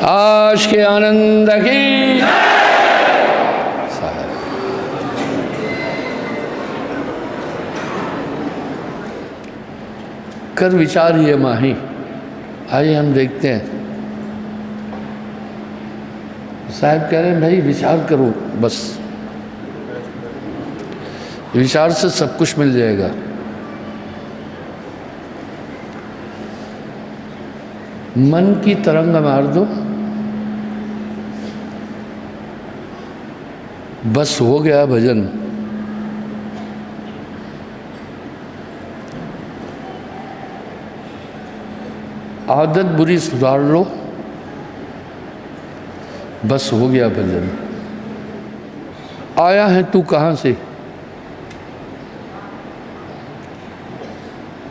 आज के आनंद की कर विचार ये माही। आइए हम देखते हैं। साहब कह रहे हैं भाई विचार करो, बस विचार से सब कुछ मिल जाएगा। मन की तरंग मार दो, बस हो गया भजन। आदत बुरी सुधार लो, बस हो गया भजन। आया है तू कहाँ से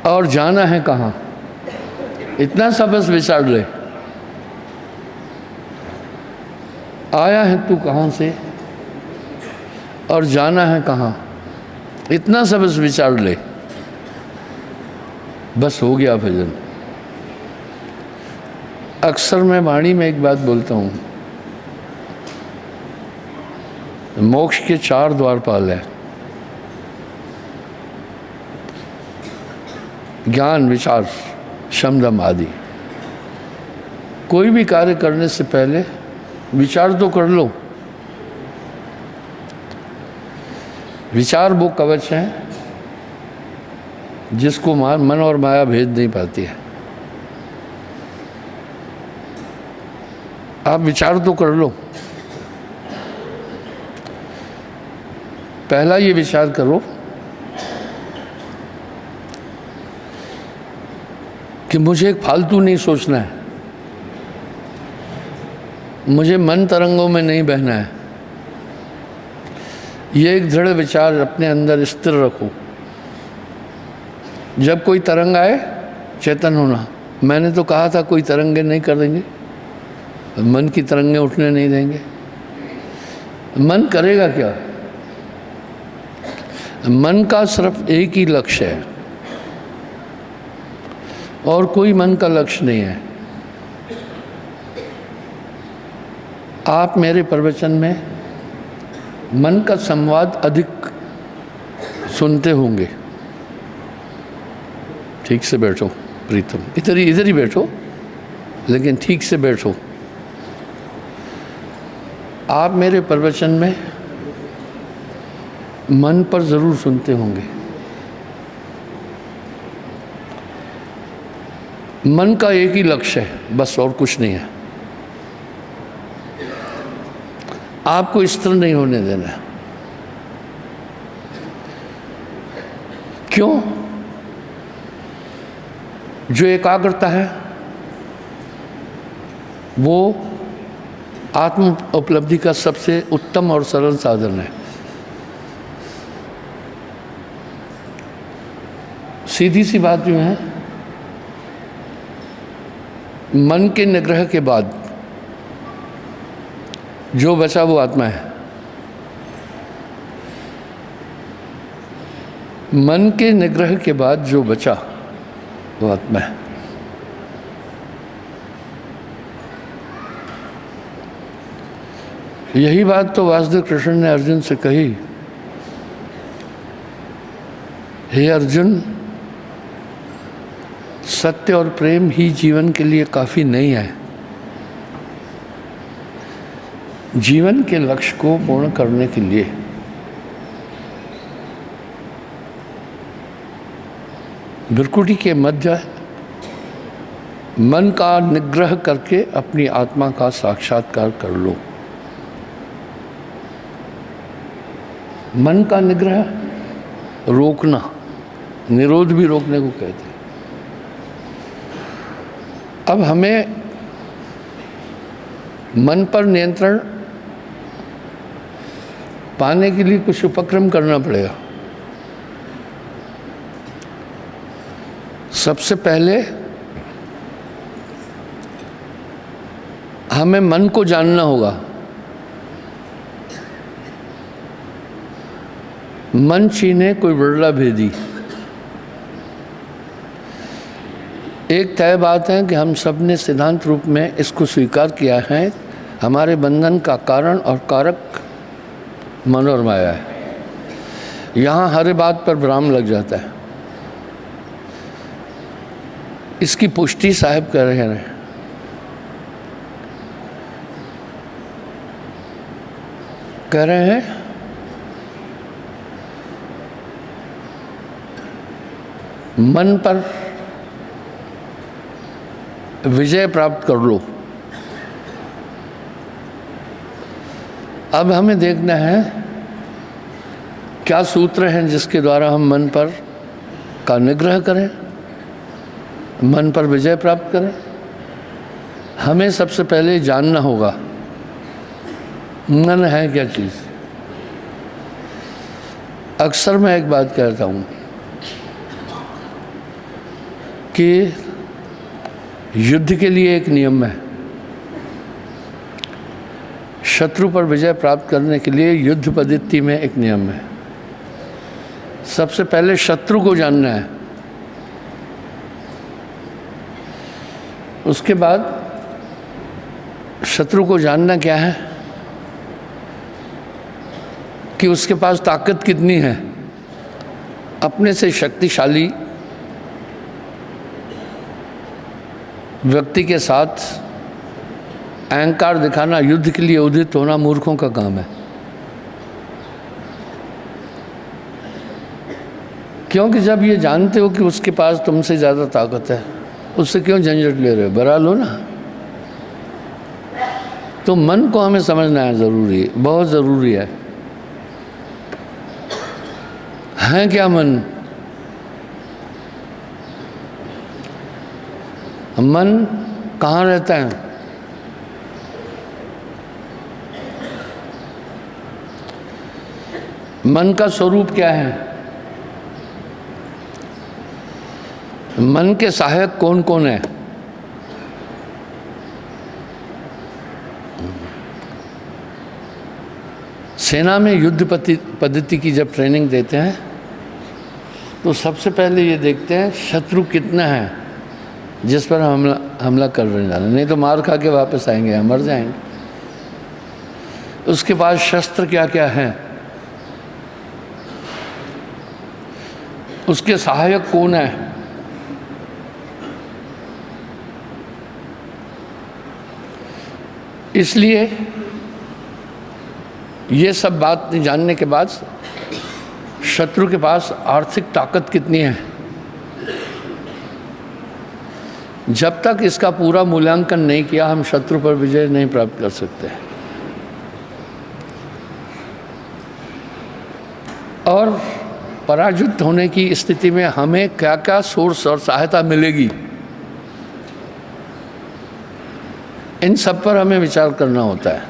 और जाना है कहाँ, इतना सा बस विचार ले। आया है तू कहाँ से और जाना है कहाँ, इतना सा बस विचार ले, बस हो गया भजन। अक्सर मैं वाणी में एक बात बोलता हूँ, मोक्ष के 4 द्वारपाल है। ज्ञान, विचार, शम, दम आदि। कोई भी कार्य करने से पहले विचार तो कर लो। विचार वो कवच है जिसको मन और माया भेद नहीं पाती है। आप विचार तो कर लो। पहला ये विचार करो कि मुझे एक फालतू नहीं सोचना है, मुझे मन तरंगों में नहीं बहना है। ये एक दृढ़ विचार अपने अंदर स्थिर रखो। जब कोई तरंग आए चेतन होना। मैंने तो कहा था कोई तरंगे नहीं कर देंगे, मन की तरंगे उठने नहीं देंगे। मन करेगा क्या? मन का सिर्फ एक ही लक्ष्य है और कोई मन का लक्ष्य नहीं है। आप मेरे प्रवचन में मन का संवाद अधिक सुनते होंगे। ठीक से बैठो प्रीतम, इधर ही बैठो, लेकिन ठीक से बैठो। आप मेरे प्रवचन में मन पर जरूर सुनते होंगे। मन का एक ही लक्ष्य है, बस, और कुछ नहीं है। आपको स्थिर नहीं होने देना है। क्यों? जो एकाग्रता है वो आत्म उपलब्धि का सबसे उत्तम और सरल साधन है। सीधी सी बात यूँ है, मन के निग्रह के बाद जो बचा वो आत्मा है। मन के निग्रह के बाद जो बचा वो आत्मा है। यही बात तो वासुदेव कृष्ण ने अर्जुन से कही, हे अर्जुन, सत्य और प्रेम ही जीवन के लिए काफ़ी नहीं है। जीवन के लक्ष्य को पूर्ण करने के लिए भ्रुकुटी के मध्य मन का निग्रह करके अपनी आत्मा का साक्षात्कार कर लो। मन का निग्रह, रोकना, निरोध भी रोकने को कहते हैं। अब हमें मन पर नियंत्रण पाने के लिए कुछ उपक्रम करना पड़ेगा। सबसे पहले हमें मन को जानना होगा। मन छीने कोई बिरला भेदी। एक तय बात है कि हम सब ने सिद्धांत रूप में इसको स्वीकार किया है, हमारे बंधन का कारण और कारक मन और माया है। यहाँ हर बात पर विराम लग जाता है। इसकी पुष्टि साहब कर रहे हैं। कह रहे हैं मन पर विजय प्राप्त कर लो। अब हमें देखना है क्या सूत्र हैं जिसके द्वारा हम मन पर का निग्रह करें, मन पर विजय प्राप्त करें। हमें सबसे पहले जानना होगा मन है क्या चीज़। अक्सर मैं एक बात कहता हूँ कि युद्ध के लिए एक नियम है। शत्रु पर विजय प्राप्त करने के लिए युद्ध पद्धति में एक नियम है। सबसे पहले शत्रु को जानना है, उसके बाद शत्रु को जानना क्या है कि उसके पास ताकत कितनी है। अपने से शक्तिशाली व्यक्ति के साथ अहंकार दिखाना, युद्ध के लिए उदित होना मूर्खों का काम है। क्योंकि जब ये जानते हो कि उसके पास तुमसे ज़्यादा ताकत है, उससे क्यों झंझट ले रहे हो, बरा लो ना। तो मन को हमें समझना है, ज़रूरी, बहुत ज़रूरी है क्या मन? मन कहाँ रहता है? मन का स्वरूप क्या है? मन के सहायक कौन कौन है? सेना में युद्ध पद्धति की जब ट्रेनिंग देते हैं तो सबसे पहले ये देखते हैं शत्रु कितना है जिस पर हमला कर रहे जाना, नहीं तो मार खा के वापस आएंगे या मर जाएंगे। उसके बाद शस्त्र क्या क्या हैं, उसके सहायक कौन है, इसलिए ये सब बात जानने के बाद शत्रु के पास आर्थिक ताकत कितनी है, जब तक इसका पूरा मूल्यांकन नहीं किया हम शत्रु पर विजय नहीं प्राप्त कर सकते। और पराजित होने की स्थिति में हमें क्या क्या सोर्स और सहायता मिलेगी, इन सब पर हमें विचार करना होता है।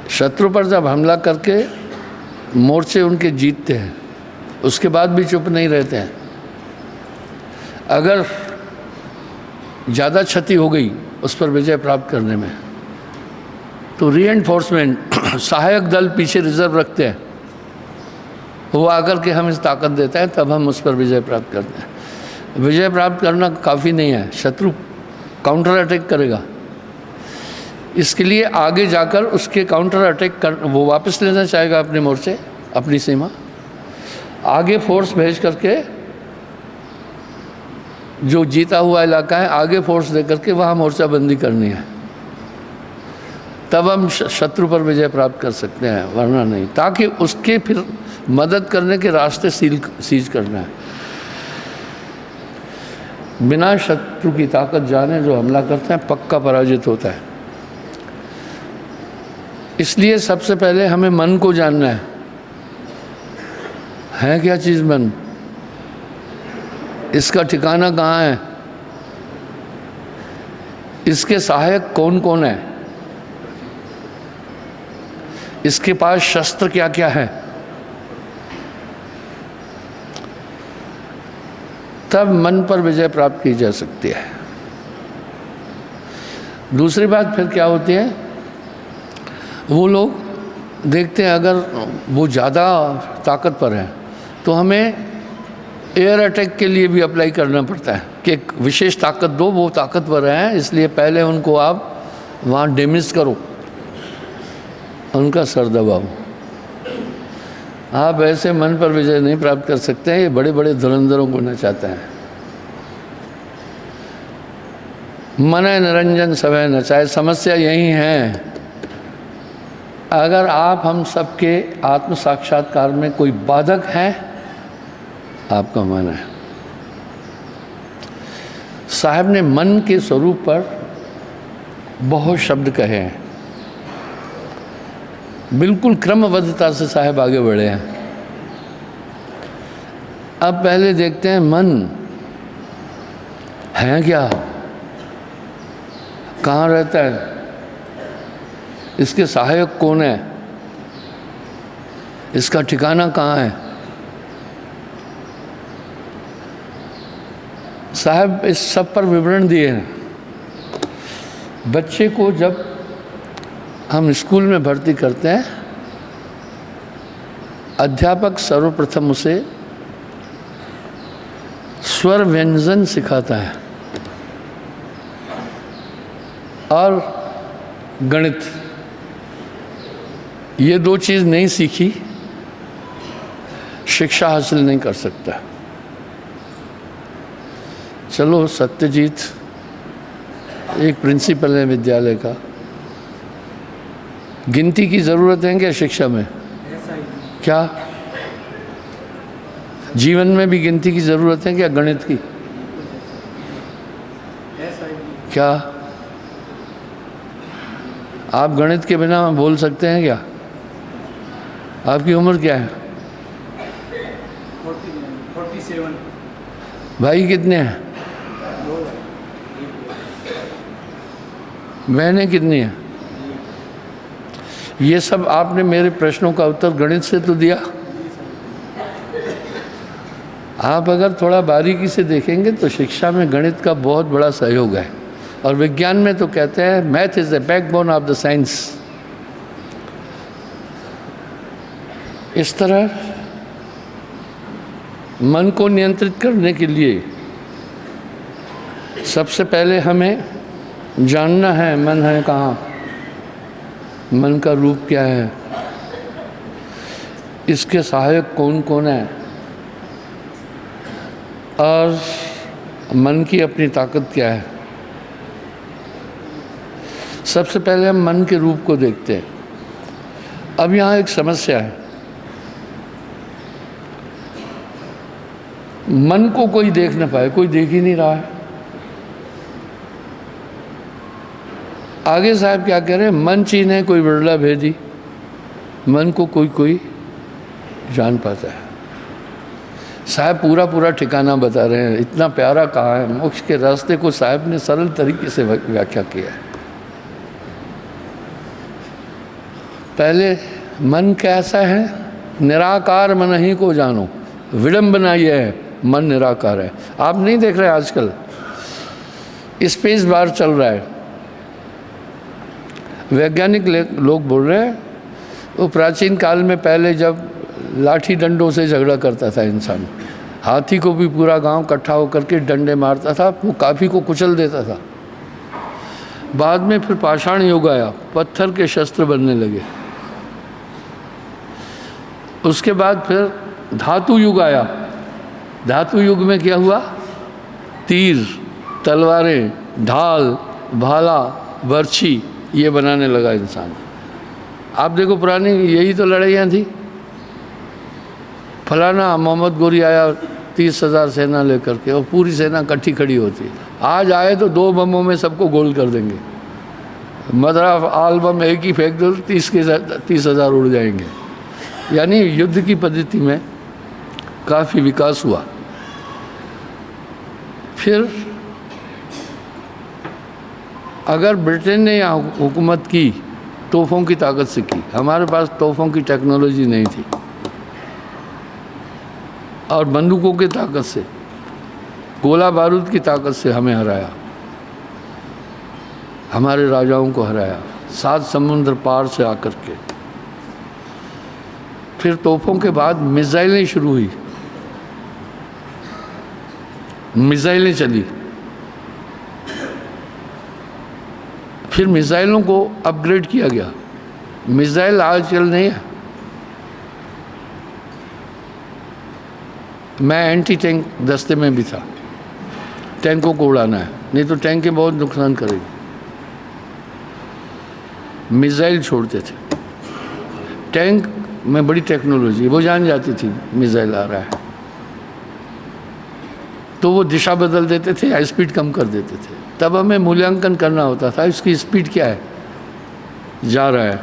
शत्रु पर जब हमला करके मोर्चे उनके जीतते हैं, उसके बाद भी चुप नहीं रहते हैं। अगर ज़्यादा क्षति हो गई उस पर विजय प्राप्त करने में, तो रीएनफोर्समेंट सहायक दल पीछे रिजर्व रखते हैं, वो आकर के हमें ताकत देता है, तब हम उस पर विजय प्राप्त करते हैं। विजय प्राप्त करना काफ़ी नहीं है, शत्रु काउंटर अटैक करेगा। इसके लिए आगे जाकर उसके काउंटर अटैक कर, वो वापस लेना चाहेगा अपने मोर्चे, अपनी सीमा, आगे फोर्स भेज करके जो जीता हुआ इलाका है आगे फोर्स दे करके वहाँ मोर्चाबंदी करनी है, तब हम शत्रु पर विजय प्राप्त कर सकते हैं, वरना नहीं। ताकि उसके फिर मदद करने के रास्ते सीज करना है। बिना शत्रु की ताकत जाने जो हमला करते हैं पक्का पराजित होता है। इसलिए सबसे पहले हमें मन को जानना है क्या चीज़ मन, इसका ठिकाना कहाँ है, इसके सहायक कौन कौन है, इसके पास शस्त्र क्या क्या है, तब मन पर विजय प्राप्त की जा सकती है। दूसरी बात फिर क्या होती है, वो लोग देखते हैं अगर वो ज़्यादा ताकत पर हैं तो हमें एयर अटैक के लिए भी अप्लाई करना पड़ता है कि एक विशेष ताकत दो, वो ताकतवर हैं, इसलिए पहले उनको आप वहाँ डेमिस करो, उनका सर दबाओ। आप ऐसे मन पर विजय नहीं प्राप्त कर सकते हैं, ये बड़े बड़े धुरंधरों को नचाते हैं। मन निरंजन सवै नचाए, समस्या यही है। अगर आप हम सबके आत्म साक्षात्कार में कोई बाधक है, आपका मन है। साहब ने मन के स्वरूप पर बहुत शब्द कहे हैं, बिल्कुल क्रमबद्धता से साहब आगे बढ़े हैं। अब पहले देखते हैं मन है क्या, कहाँ रहता है, इसके सहायक कौन है, इसका ठिकाना कहाँ है। साहब इस सब पर विवरण दिए हैं। बच्चे को जब हम स्कूल में भर्ती करते हैं, अध्यापक सर्वप्रथम उसे स्वर व्यंजन सिखाता है और गणित। ये दो चीज़ नहीं सीखी शिक्षा हासिल नहीं कर सकता। चलो सत्यजीत एक प्रिंसिपल है विद्यालय का, गिनती की ज़रूरत है क्या शिक्षा में? क्या जीवन में भी गिनती की ज़रूरत है क्या, गणित की? क्या आप गणित के बिना बोल सकते हैं क्या? आपकी उम्र क्या है? 47। भाई कितने हैं? बहनें कितनी हैं? ये सब आपने मेरे प्रश्नों का उत्तर गणित से तो दिया। आप अगर थोड़ा बारीकी से देखेंगे तो शिक्षा में गणित का बहुत बड़ा सहयोग है। और विज्ञान में तो कहते हैं math is the backbone of the science. इस तरह मन को नियंत्रित करने के लिए सबसे पहले हमें जानना है मन है कहाँ, मन का रूप क्या है, इसके सहायक कौन कौन है, और मन की अपनी ताकत क्या है। सबसे पहले हम मन के रूप को देखते हैं। अब यहाँ एक समस्या है, मन को कोई देख ना पाए, कोई देख ही नहीं रहा है। आगे साहब क्या कह रहे हैं, मन चीन्हे कोई बिरला भेदी, मन को कोई कोई जान पाता है। साहब पूरा पूरा ठिकाना बता रहे हैं, इतना प्यारा कहा है। मोक्ष के रास्ते को साहब ने सरल तरीके से व्याख्या किया है। पहले मन कैसा है, निराकार मन ही को जानो। विडंबना यह है मन निराकार है। आप नहीं देख रहे आजकल स्पेस बार चल रहा है, वैज्ञानिक लोग बोल रहे हैं वो प्राचीन काल में पहले जब लाठी डंडों से झगड़ा करता था इंसान, हाथी को भी पूरा गांव इकट्ठा होकर के डंडे मारता था, वो काफ़ी को कुचल देता था। बाद में फिर पाषाण युग आया, पत्थर के शस्त्र बनने लगे। उसके बाद फिर धातु युग आया। धातु युग में क्या हुआ, तीर, तलवारें, ढाल, भाला, बर्छी ये बनाने लगा इंसान। आप देखो पुरानी यही तो लड़ाइयाँ थी। फलाना मोहम्मद गोरी आया 30,000 सेना लेकर के और पूरी सेना इकट्ठी खड़ी होती। आज आए तो 2 बमों में सबको गोल कर देंगे। मदरा आलबम एक ही फेंक दो 30,000 उड़ जाएंगे। यानी युद्ध की पद्धति में काफ़ी विकास हुआ। फिर अगर ब्रिटेन ने यहाँ हुकूमत की तोहफ़ों की ताकत से की, हमारे पास तोहफ़ों की टेक्नोलॉजी नहीं थी, और बंदूकों की ताकत से, गोला बारूद की ताकत से हमें हराया, हमारे राजाओं को हराया 7 समुद्र पार से आकर के। फिर तोहफ़ों के बाद मिसाइलें शुरू हुई। मिसाइलें चली, फिर मिसाइलों को अपग्रेड किया गया। मिसाइल आजकल नहीं है। मैं एंटी टैंक दस्ते में भी था, टैंकों को उड़ाना है, नहीं तो टैंकें बहुत नुकसान करेगी। मिसाइल छोड़ते थे। टैंक में बड़ी टेक्नोलॉजी, वो जान जाती थी मिसाइल आ रहा है, तो वो दिशा बदल देते थे या स्पीड कम कर देते थे। तब हमें मूल्यांकन करना होता था इसकी स्पीड क्या है, जा रहा है,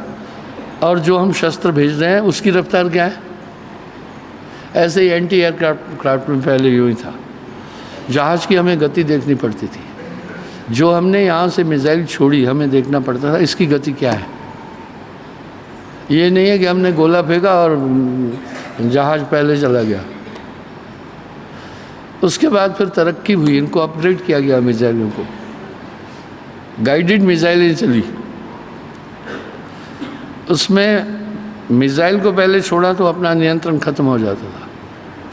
और जो हम शस्त्र भेज रहे हैं उसकी रफ्तार क्या है। ऐसे ही एंटी एयरक्राफ्ट में पहले यूँ ही था, जहाज़ की हमें गति देखनी पड़ती थी। जो हमने यहाँ से मिसाइल छोड़ी हमें देखना पड़ता था इसकी गति क्या है। ये नहीं है कि हमने गोला फेंका और जहाज़ पहले चला गया। उसके बाद फिर तरक्की हुई, इनको अपग्रेड किया गया मिसाइलों को। गाइडेड मिसाइलें चली, उसमें मिसाइल को पहले छोड़ा तो अपना नियंत्रण खत्म हो जाता था,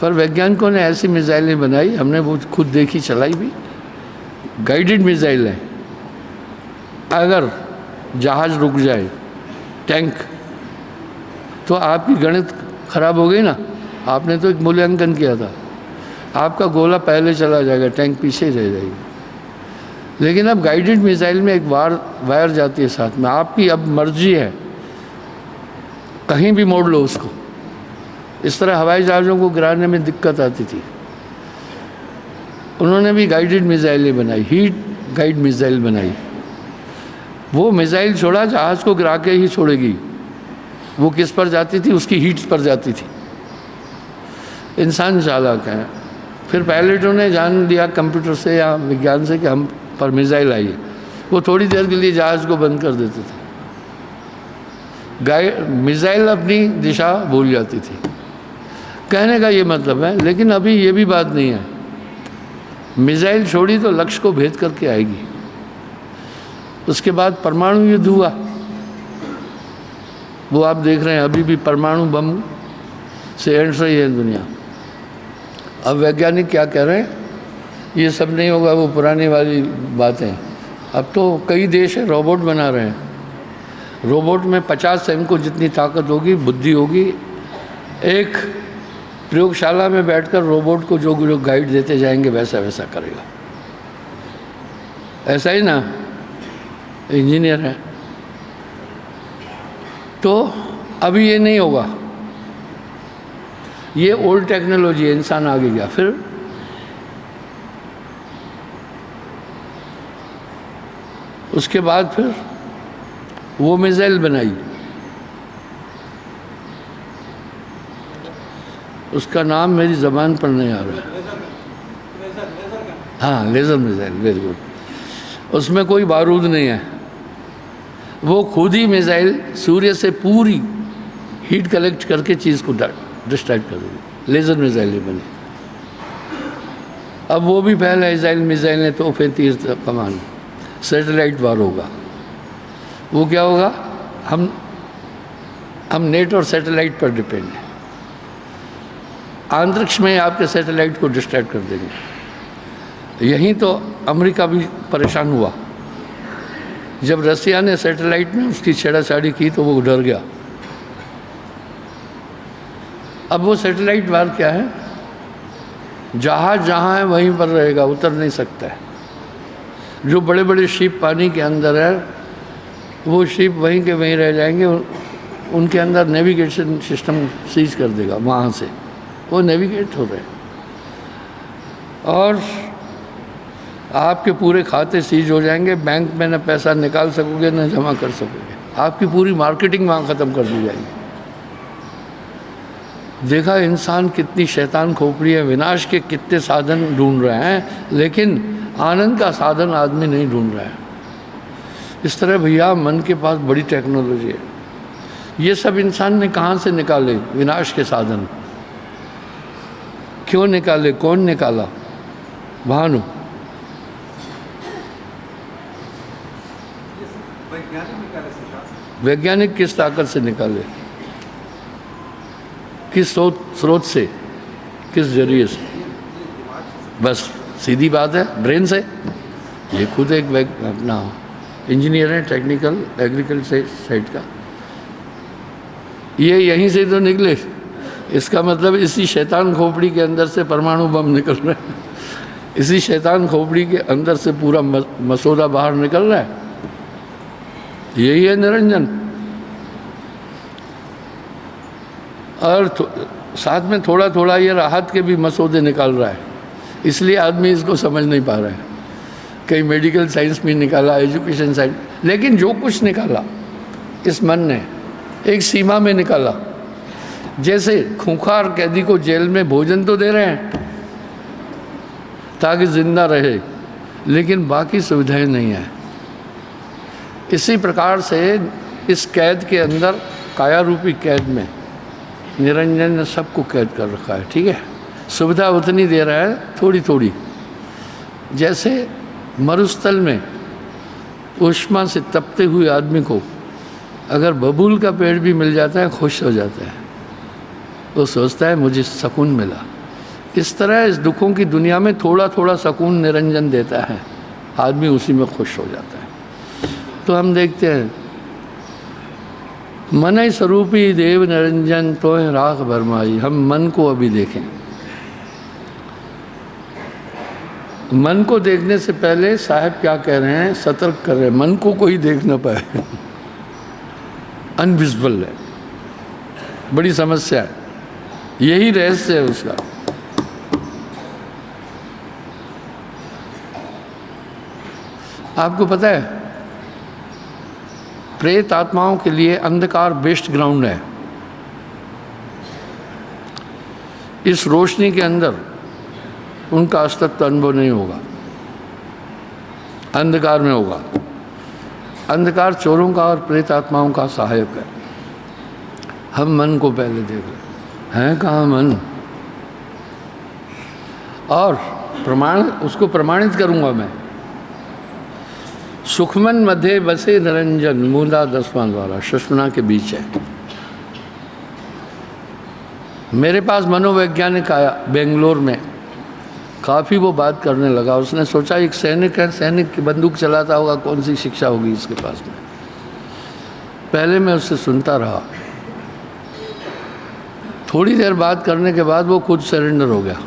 पर वैज्ञानिकों ने ऐसी मिसाइलें बनाई, हमने वो खुद देखी, चलाई भी। गाइडेड मिसाइल है, अगर जहाज़ रुक जाए, टैंक, तो आपकी गणित खराब हो गई ना। आपने तो एक मूल्यांकन किया था, आपका गोला पहले चला जाएगा, टैंक पीछे रह जाएगी। लेकिन अब गाइडेड मिसाइल में एक वायर जाती है साथ में, आपकी अब मर्जी है, कहीं भी मोड़ लो उसको। इस तरह हवाई जहाज़ों को गिराने में दिक्कत आती थी, उन्होंने भी गाइडेड मिसाइलें बनाई, हीट गाइड मिसाइल बनाई। वो मिसाइल छोड़ा, जहाज़ को गिरा के ही छोड़ेगी। वो किस पर जाती थी, उसकी हीट पर जाती थी। इंसान चालाक है। फिर पायलटों ने जान लिया कंप्यूटर से या विज्ञान से कि हम पर मिसाइल आई है, वो थोड़ी देर के लिए जहाज़ को बंद कर देते थे। मिसाइल अपनी दिशा भूल जाती थी। कहने का ये मतलब है, लेकिन अभी ये भी बात नहीं है। मिसाइल छोड़ी तो लक्ष्य को भेद करके आएगी। उसके बाद परमाणु युद्ध हुआ, वो आप देख रहे हैं, अभी भी परमाणु बम से एंड रही है दुनिया। अब वैज्ञानिक क्या कह रहे हैं, ये सब नहीं होगा, वो पुरानी वाली बातें। अब तो कई देश है रोबोट बना रहे हैं। रोबोट में 50 सैनिकों जितनी ताकत होगी, बुद्धि होगी। एक प्रयोगशाला में बैठकर रोबोट को जो गाइड देते जाएंगे वैसा वैसा करेगा। ऐसा ही ना, इंजीनियर है। तो अभी ये नहीं होगा, ये ओल्ड टेक्नोलॉजी है, इंसान आगे गया। फिर उसके बाद फिर वो मिसाइल बनाई, उसका नाम मेरी ज़बान पर नहीं आ रहा। हाँ, लेज़र मिसाइल, वेरी गुड। उसमें कोई बारूद नहीं है, वो खुद ही मिसाइल सूर्य से पूरी हीट कलेक्ट करके चीज़ को डिस्ट्रैक्ट कर देगी। लेज़र मिसाइल बनी। अब वो भी पहला मिसाइल ने तोहफे, तीर, कमान, सैटेलाइट वार होगा। वो क्या होगा, हम नेट और सैटेलाइट पर डिपेंड हैं। अंतरिक्ष में आपके सैटेलाइट को डिस्ट्रैक्ट कर देंगे। यहीं तो अमेरिका भी परेशान हुआ, जब रसिया ने सैटेलाइट में उसकी छेड़ाछाड़ी की तो वो डर गया। अब वो सैटेलाइट वार क्या है, जहाज जहाँ है वहीं पर रहेगा, उतर नहीं सकता है। जो बड़े बड़े शिप पानी के अंदर है, वो शिप वहीं के वहीं रह जाएंगे। उनके अंदर नेविगेशन सिस्टम सीज कर देगा, वहाँ से वो नेविगेट हो रहे हैं। और आपके पूरे खाते सीज हो जाएंगे, बैंक में न पैसा निकाल सकोगे न जमा कर सकोगे। आपकी पूरी मार्केटिंग वहाँ ख़त्म कर दी जाएगी। देखा इंसान कितनी शैतान खोपड़ी है, विनाश के कितने साधन ढूंढ रहे हैं, लेकिन आनंद का साधन आदमी नहीं ढूंढ रहा है। इस तरह भैया मन के पास बड़ी टेक्नोलॉजी है। ये सब इंसान ने कहाँ से निकाले विनाश के साधन, क्यों निकाले, कौन निकाला? भानु वैज्ञानिक किस ताकत से निकाले, किस स्रोत से, किस जरिए से? बस सीधी बात है, ब्रेन से। ये खुद एक अपना इंजीनियर है, टेक्निकल एग्रीकल्चर साइड का, ये यहीं से तो निकले। इसका मतलब इसी शैतान खोपड़ी के अंदर से परमाणु बम निकल रहे हैं, इसी शैतान खोपड़ी के अंदर से पूरा मसौदा बाहर निकल रहा है। यही है निरंजन। और साथ में थोड़ा थोड़ा ये राहत के भी मसौदे निकाल रहा है, इसलिए आदमी इसको समझ नहीं पा रहा है। कहीं मेडिकल साइंस में निकाला, एजुकेशन साइंस, लेकिन जो कुछ निकाला इस मन ने एक सीमा में निकाला। जैसे खूंखार कैदी को जेल में भोजन तो दे रहे हैं ताकि जिंदा रहे, लेकिन बाकी सुविधाएं नहीं है। इसी प्रकार से इस कैद के अंदर, काया रूपी कैद में निरंजन ने सबको कैद कर रखा है। ठीक है, सुविधा उतनी दे रहा है थोड़ी थोड़ी। जैसे मरुस्थल में ऊष्मा से तपते हुए आदमी को अगर बबूल का पेड़ भी मिल जाता है, खुश हो जाता है, वो सोचता है मुझे सुकून मिला। इस तरह इस दुखों की दुनिया में थोड़ा थोड़ा सुकून निरंजन देता है, आदमी उसी में खुश हो जाता है। तो हम देखते हैं, मन स्वरूपी देव निरंजन तो राख भरमाई। हम मन को अभी देखें। मन को देखने से पहले साहब क्या कह रहे हैं, सतर्क कर रहे हैं, मन को कोई देख ना पाए। अनविजिबल है, बड़ी समस्या है, यही रहस्य है उसका। आपको पता है, प्रेत आत्माओं के लिए अंधकार बेस्ट ग्राउंड है। इस रोशनी के अंदर उनका अस्तित्व अनुभव नहीं होगा, अंधकार में होगा। अंधकार चोरों का और प्रेत आत्माओं का सहायक है। हम मन को पहले देख रहे हैं, कहाँ मन? और उसको प्रमाणित करूंगा मैं। सुखमन मध्य बसे निरंजन, मूला 10वां द्वारा सुषुम्ना के बीच है। मेरे पास मनोवैज्ञानिक आया बेंगलोर में, काफ़ी वो बात करने लगा। उसने सोचा एक सैनिक है, सैनिक की बंदूक चलाता होगा, कौन सी शिक्षा होगी इसके पास में। पहले मैं उससे सुनता रहा, थोड़ी देर बात करने के बाद वो खुद सरेंडर हो गया।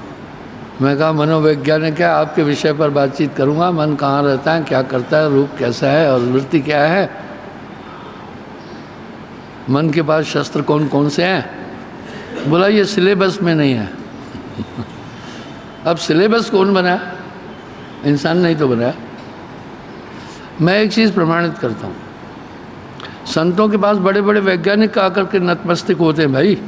मैं कहा मनोवैज्ञानिक है, आपके विषय पर बातचीत करूंगा, मन कहाँ रहता है, क्या करता है, रूप कैसा है और वृत्ति क्या है, मन के पास शस्त्र कौन कौन से हैं। बोला ये सिलेबस में नहीं है। अब सिलेबस कौन बनाया? इंसान नहीं तो बनाया। मैं एक चीज़ प्रमाणित करता हूँ, संतों के पास बड़े बड़े वैज्ञानिक आकर के नतमस्तक होते हैं भाई।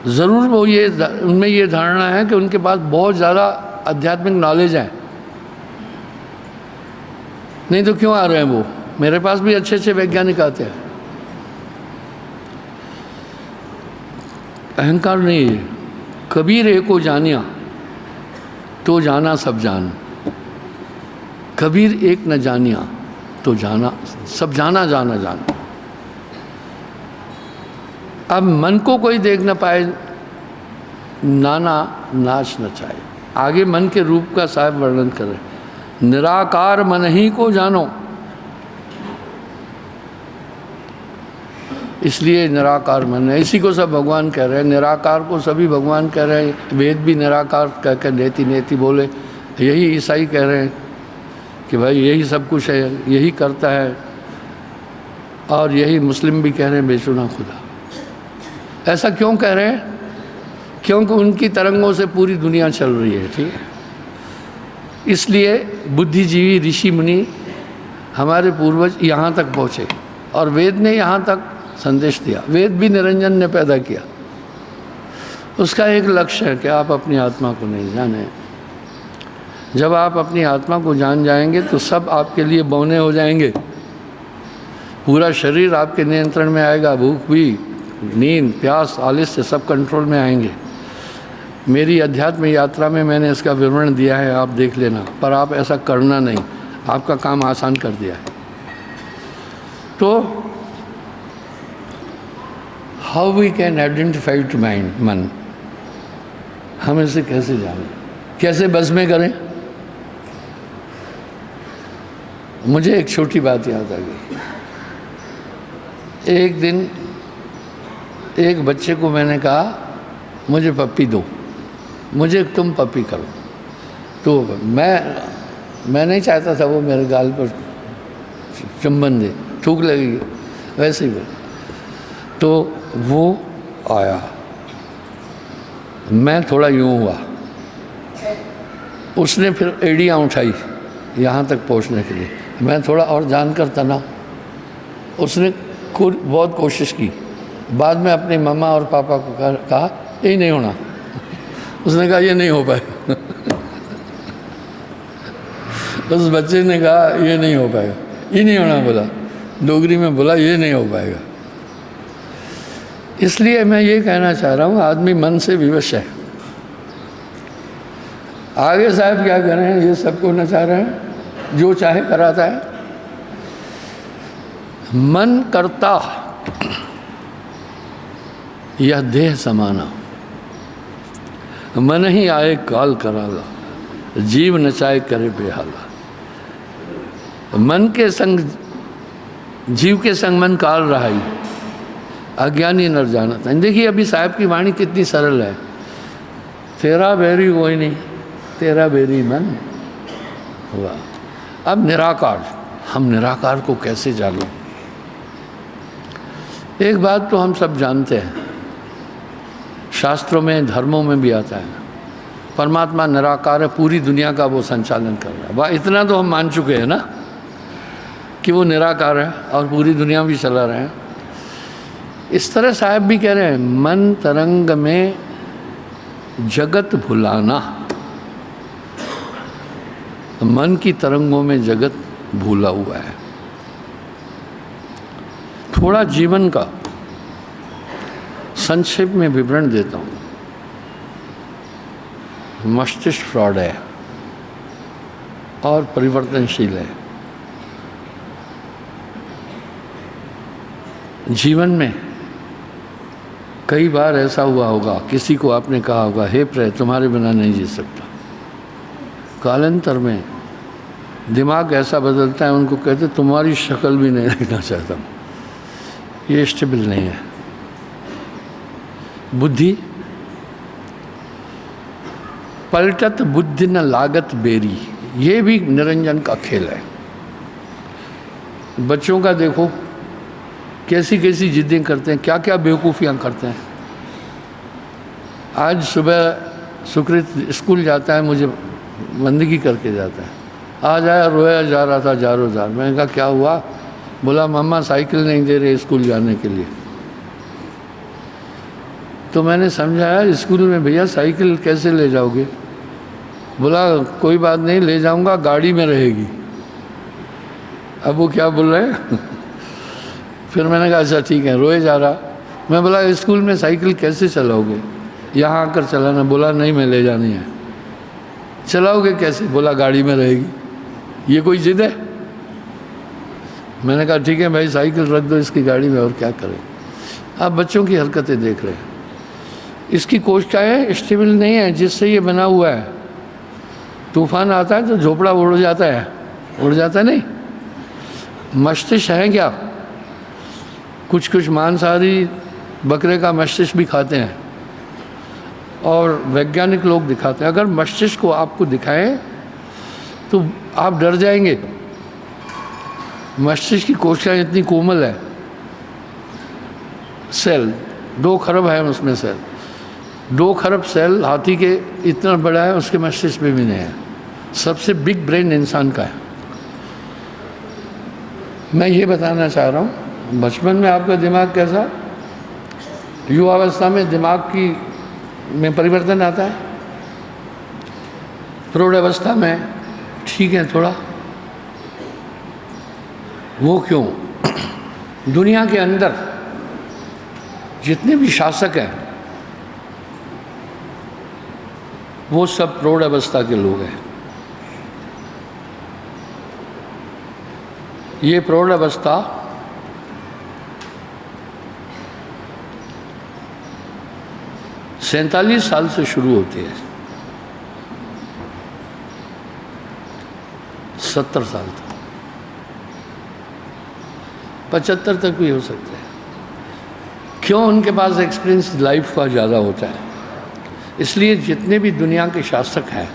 ज़रूर वो ये उनमें ये धारणा है कि उनके पास बहुत ज़्यादा आध्यात्मिक नॉलेज है, नहीं तो क्यों आ रहे हैं वो। मेरे पास भी अच्छे अच्छे वैज्ञानिक आते हैं। अहंकार नहीं है। कबीर एको जानिया तो जाना सब जान, कबीर एक न जानिया तो जाना सब जाना जाना जाना। अब मन को कोई देख न पाए, नाना नाच न चाहे। आगे मन के रूप का साहब वर्णन करें, निराकार मन ही को जानो। इसलिए निराकार मन है, इसी को सब भगवान कह रहे हैं। निराकार को सभी भगवान कह रहे हैं। वेद भी निराकार कह कर नेति नेति बोले। यही ईसाई कह रहे हैं कि भाई यही सब कुछ है, यही करता है। और यही मुस्लिम भी कह रहे हैं बेचुना खुदा। ऐसा क्यों कह रहे हैं? क्योंकि उनकी तरंगों से पूरी दुनिया चल रही है। ठीक है, इसलिए बुद्धिजीवी ऋषि मुनि हमारे पूर्वज यहाँ तक पहुँचे और वेद ने यहाँ तक संदेश दिया। वेद भी निरंजन ने पैदा किया। उसका एक लक्ष्य है कि आप अपनी आत्मा को नहीं जाने। जब आप अपनी आत्मा को जान जाएंगे तो सब आपके लिए बौने हो जाएंगे। पूरा शरीर आपके नियंत्रण में आएगा। भूख भी, नींद, प्यास, आलस्य सब कंट्रोल में आएंगे। मेरी अध्यात्म यात्रा में मैंने इसका विवरण दिया है, आप देख लेना। पर आप ऐसा करना नहीं, आपका काम आसान कर दिया है। तो how we can identify to mind, मन, हम इसे कैसे जानें? कैसे बस में करें। मुझे एक छोटी बात याद आ गई। एक दिन एक बच्चे को मैंने कहा मुझे पप्पी दो, मुझे तुम पप्पी करो। तो मैं नहीं चाहता था वो मेरे गाल पर चुंबन दे, थूक लगेगी, वैसे ही बोला। तो वो आया, मैं थोड़ा यूँ हुआ, उसने फिर एड़ियाँ उठाई यहाँ तक पहुँचने के लिए, मैं थोड़ा और जानकर तना। उसने खुद बहुत कोशिश की, बाद में अपनी मम्मा और पापा को कहा ये नहीं होना। उसने कहा ये नहीं हो पाएगा। उस बच्चे ने कहा ये नहीं हो पाएगा, ये नहीं होना बोला, डोगरी में बोला ये नहीं हो पाएगा। इसलिए मैं ये कहना चाह रहा हूँ आदमी मन से विवश है। आगे साहब क्या कर रहे हैं, ये सबको नचा रहे हैं, जो चाहे कराता है। मन करता यह देह समाना, मन ही आए काल कराला, जीव नचाए करे बेहाला। मन के संग जीव के संग मन काल रहा ही, अज्ञानी नर जानता है। देखिए अभी साहब की वाणी कितनी सरल है, तेरा बैरी कोई नहीं, तेरा बैरी मन हुआ। अब निराकार, हम निराकार को कैसे जानें। एक बात तो हम सब जानते हैं, शास्त्रों में धर्मों में भी आता है, परमात्मा निराकार है, पूरी दुनिया का वो संचालन कर रहा है। वाह, इतना तो हम मान चुके हैं ना कि वो निराकार है और पूरी दुनिया भी चला रहे हैं। इस तरह साहब भी कह रहे हैं, मन तरंग में जगत भुलाना, मन की तरंगों में जगत भूला हुआ है। थोड़ा जीवन का संक्षेप में विवरण देता हूँ। मस्तिष्क फ्रॉड है और परिवर्तनशील है। जीवन में कई बार ऐसा हुआ होगा, किसी को आपने कहा होगा हे प्रिय तुम्हारे बिना नहीं जी सकता। कालांतर में दिमाग ऐसा बदलता है, उनको कहते तुम्हारी शक्ल भी नहीं देखना चाहता हूँ। ये स्टेबल नहीं है। बुद्धि पलटत बुद्धि न लागत बेरी, ये भी निरंजन का खेल है। बच्चों का देखो कैसी कैसी जिद्दें करते हैं, क्या क्या बेवकूफ़ियाँ करते हैं। आज सुबह सुकृत स्कूल जाता है, मुझे बंदगी करके जाता है, आज आया रोया जा रहा था जारो जार। मैंने कहा क्या हुआ, बोला मम्मा साइकिल नहीं दे रहे स्कूल जाने के लिए। तो मैंने समझाया स्कूल में भैया साइकिल कैसे ले जाओगे। बोला कोई बात नहीं ले जाऊंगा, गाड़ी में रहेगी। अब वो क्या बोल रहे हैं। फिर मैंने कहा अच्छा ठीक है, रोए जा रहा। मैं बोला स्कूल में साइकिल कैसे चलाओगे, यहाँ आकर चलाना। बोला नहीं मैं ले जानी है। चलाओगे कैसे, बोला गाड़ी में रहेगी। ये कोई जिद है। मैंने कहा ठीक है भाई साइकिल रख दो इसकी गाड़ी में, और क्या करें। आप बच्चों की हरकतें देख रहे हैं। इसकी कोशिकाएँ स्टेबल नहीं है जिससे ये बना हुआ है। तूफान आता है तो झोपड़ा उड़ जाता है, उड़ जाता है नहीं। मस्तिष्क है क्या, कुछ कुछ मांसाहारी बकरे का मस्तिष्क भी खाते हैं और वैज्ञानिक लोग दिखाते हैं। अगर मस्तिष्क को आपको दिखाएं तो आप डर जाएंगे। मस्तिष्क की कोशिकाएँ इतनी कोमल है, सेल 2 खरब है उसमें सेल, 2 खरब सेल हाथी के इतना बड़ा है, उसके मस्तिष्क में भी नहीं है। सबसे बिग ब्रेन इंसान का है। मैं ये बताना चाह रहा हूँ, बचपन में आपका दिमाग कैसा, युवावस्था में दिमाग में परिवर्तन आता है, प्रौढ़ावस्था में ठीक है थोड़ा। वो क्यों, दुनिया के अंदर जितने भी शासक हैं वो सब प्रौढ़ावस्था के लोग हैं। ये प्रौढ़ावस्था सैंतालीस साल से शुरू होती है। 70 साल तक, 75 तक भी हो सकते हैं। क्यों? उनके पास एक्सपीरियंस लाइफ का ज़्यादा होता है। इसलिए जितने भी दुनिया के शासक हैं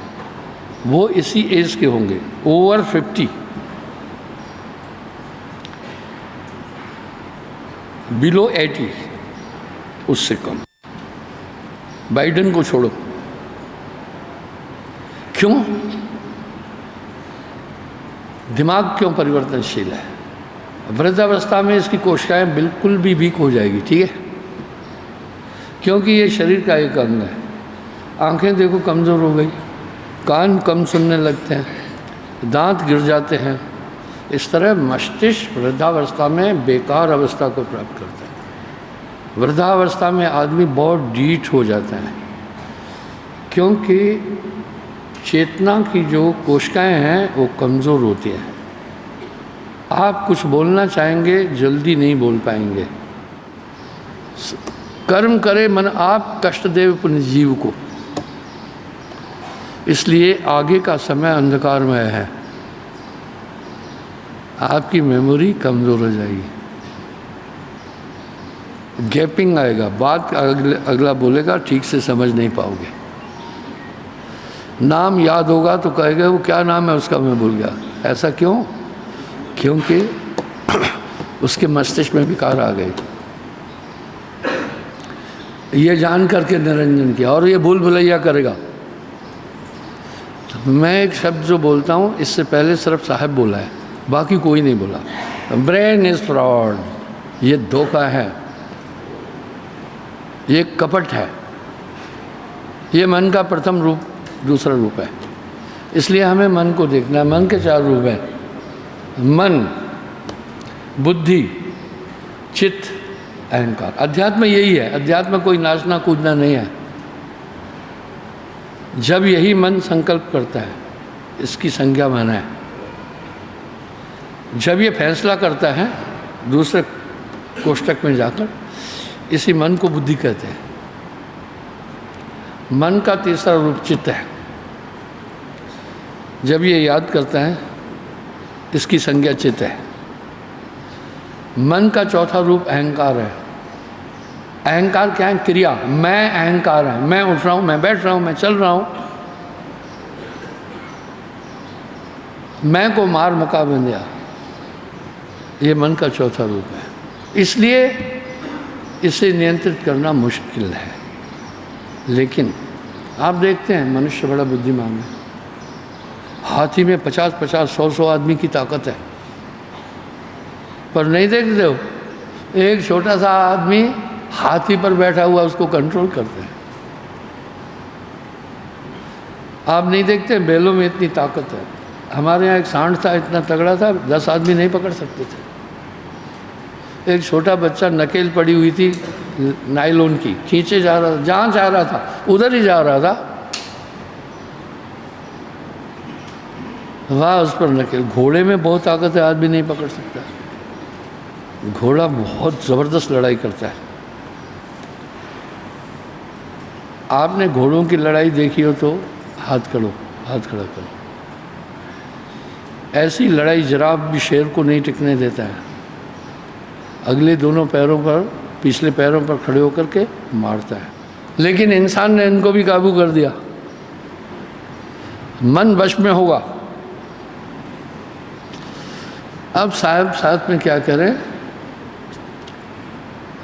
वो इसी एज के होंगे, ओवर 50, बिलो 80, उससे कम। बाइडेन को छोड़ो। क्यों? दिमाग क्यों परिवर्तनशील है? वृद्धावस्था में इसकी कोशिकाएं बिल्कुल भी वीक हो जाएगी, ठीक है, क्योंकि ये शरीर का एक अंग है। आंखें देखो कमज़ोर हो गई, कान कम सुनने लगते हैं, दांत गिर जाते हैं। इस तरह मस्तिष्क वृद्धावस्था में बेकार अवस्था को प्राप्त करता है। वृद्धावस्था में आदमी बहुत ढीठ हो जाता है, क्योंकि चेतना की जो कोशिकाएं हैं वो कमज़ोर होती हैं। आप कुछ बोलना चाहेंगे, जल्दी नहीं बोल पाएंगे। कर्म करे मन आप, कष्ट देव पुण्य जीव को। इसलिए आगे का समय अंधकारमय है। आपकी मेमोरी कमज़ोर हो जाएगी, गैपिंग आएगा, बात अगला बोलेगा ठीक से समझ नहीं पाओगे। नाम याद होगा तो कहेगा वो क्या नाम है उसका, मैं भूल गया। ऐसा क्यों? क्योंकि उसके मस्तिष्क में विकार आ गए। ये जान करके निरंजन किया, और ये भूल भुलैया करेगा। मैं एक शब्द जो बोलता हूँ इससे पहले सिर्फ साहब बोला है, बाकी कोई नहीं बोला। ब्रेन इज फ्रॉड, ये धोखा है, ये कपट है, ये मन का प्रथम रूप, दूसरा रूप है। इसलिए हमें मन को देखना है। मन के 4 रूप हैं, मन, बुद्धि, चित्त, अहंकार। अध्यात्म यही है। अध्यात्म कोई नाचना कूदना नहीं है। जब यही मन संकल्प करता है, इसकी संज्ञा माना है। जब ये फैसला करता है दूसरे कोष्टक में जाकर, इसी मन को बुद्धि कहते हैं। मन का तीसरा रूप चित्त है। जब ये याद करता है, इसकी संज्ञा चित्त है। मन का चौथा रूप अहंकार है। अहंकार क्या है? क्रिया। मैं अहंकार है, मैं उठ रहा हूँ, मैं बैठ रहा हूँ, मैं चल रहा हूँ। मैं को मार मुका बन गया, ये मन का चौथा रूप है। इसलिए इसे नियंत्रित करना मुश्किल है। लेकिन आप देखते हैं मनुष्य बड़ा बुद्धिमान है। हाथी में 50-50, 100-100 आदमी की ताकत है, पर नहीं देखते हो एक छोटा सा आदमी हाथी पर बैठा हुआ उसको कंट्रोल करते हैं। आप नहीं देखते बैलों में इतनी ताकत है। हमारे यहाँ एक सांड था, इतना तगड़ा था, 10 आदमी नहीं पकड़ सकते थे। एक छोटा बच्चा, नकेल पड़ी हुई थी नायलॉन की, खींचे जा रहा था, जहाँ जा रहा था उधर ही जा रहा था, वाह उस पर नकेल। घोड़े में बहुत ताकत है, आदमी नहीं पकड़ सकता। घोड़ा बहुत ज़बरदस्त लड़ाई करता है। आपने घोड़ों की लड़ाई देखी हो तो हाथ खड़ा करो। ऐसी लड़ाई जिराफ भी शेर को नहीं टिकने देता है। अगले दोनों पैरों पर, पिछले पैरों पर खड़े होकर के मारता है। लेकिन इंसान ने इनको भी काबू कर दिया। मन वश में होगा। अब साहब साथ में क्या करें?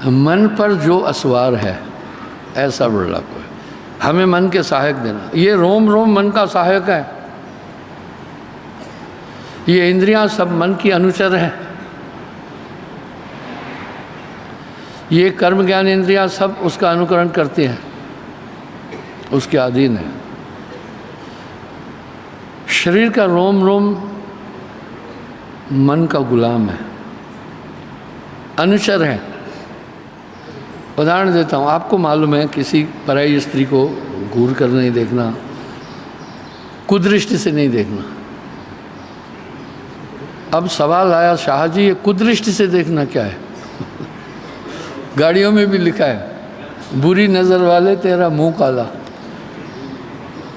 मन पर जो असवार है ऐसा बड़ा कोई, हमें मन के सहायक देना। ये रोम रोम मन का सहायक है। ये इंद्रियां सब मन की अनुचर हैं। ये कर्म ज्ञान इंद्रियां सब उसका अनुकरण करती हैं, उसके अधीन है। शरीर का रोम रोम मन का गुलाम है, अनुचर है। उदाहरण देता हूँ, आपको मालूम है किसी पराई स्त्री को घूर कर नहीं देखना, कुदृष्टि से नहीं देखना। अब सवाल आया, शाह जी ये कुदृष्टि से देखना क्या है? गाड़ियों में भी लिखा है, बुरी नज़र वाले तेरा मुंह काला।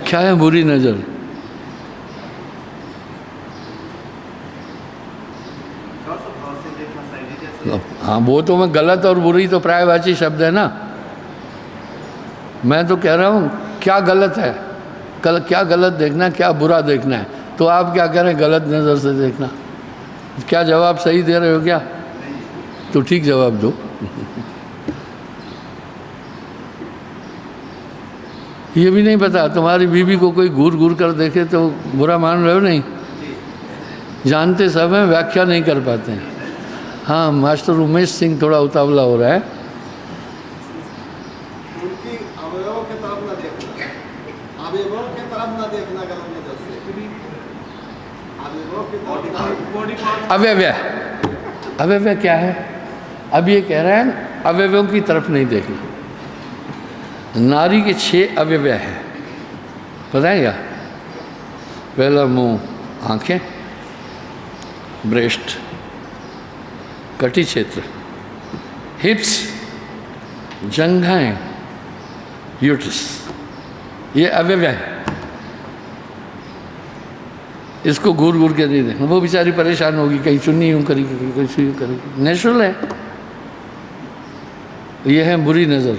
क्या है बुरी नज़र? हाँ, वो तो मैं गलत और बुरी तो प्रायवाची शब्द है ना। मैं तो कह रहा हूँ क्या गलत है, क्या गलत देखना है, क्या बुरा देखना है। तो आप क्या कह रहे हैं, गलत नज़र से देखना। क्या जवाब सही दे रहे हो क्या? तो ठीक जवाब दो। ये भी नहीं पता तुम्हारी बीवी को कोई घूर घूर कर देखे तो बुरा मान रहे हो? नहीं जानते सब हैं, व्याख्या नहीं कर पाते हैं। हाँ, मास्टर उमेश सिंह थोड़ा उतावला हो रहा है। उनकी अवयवों की तरफ ना देखना, अवयवों की तरफ ना देखना गलत नजर से, अवयवों की तरफ। अवयव, अवयव क्या है? अब ये कह रहा है अवयवों की तरफ नहीं देखना। नारी के 6 अवयव हैं, पता है क्या? पहला मुंह, आंखें, ब्रेस्ट, कटी क्षेत्र, हिप्स, जंघाएं, यूट्रस, ये अवयव है। इसको घूर घूर के नहीं देखना, वो बेचारी परेशान होगी, कहीं चुन्नी यूँ करेगी, कहीं सुई करेगी, नेचुरल है। ये है बुरी नज़र।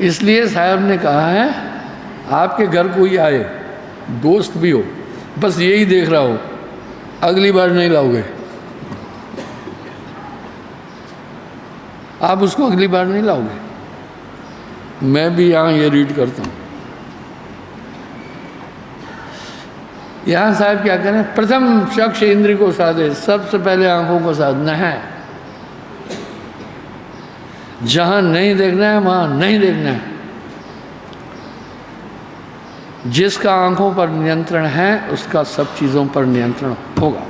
इसलिए साहब ने कहा है आपके घर कोई आए, दोस्त भी हो, बस यही देख रहा हो, अगली बार नहीं लाओगे। आप उसको अगली बार नहीं लाओगे। मैं भी यहाँ ये रीड करता हूँ। यहाँ साहब क्या करें? प्रथम चक्षु इंद्रिय को साधे, सबसे पहले आंखों को साधना है। जहाँ नहीं देखना है वहाँ नहीं देखना है। जिसका आंखों पर नियंत्रण है उसका सब चीज़ों पर नियंत्रण होगा।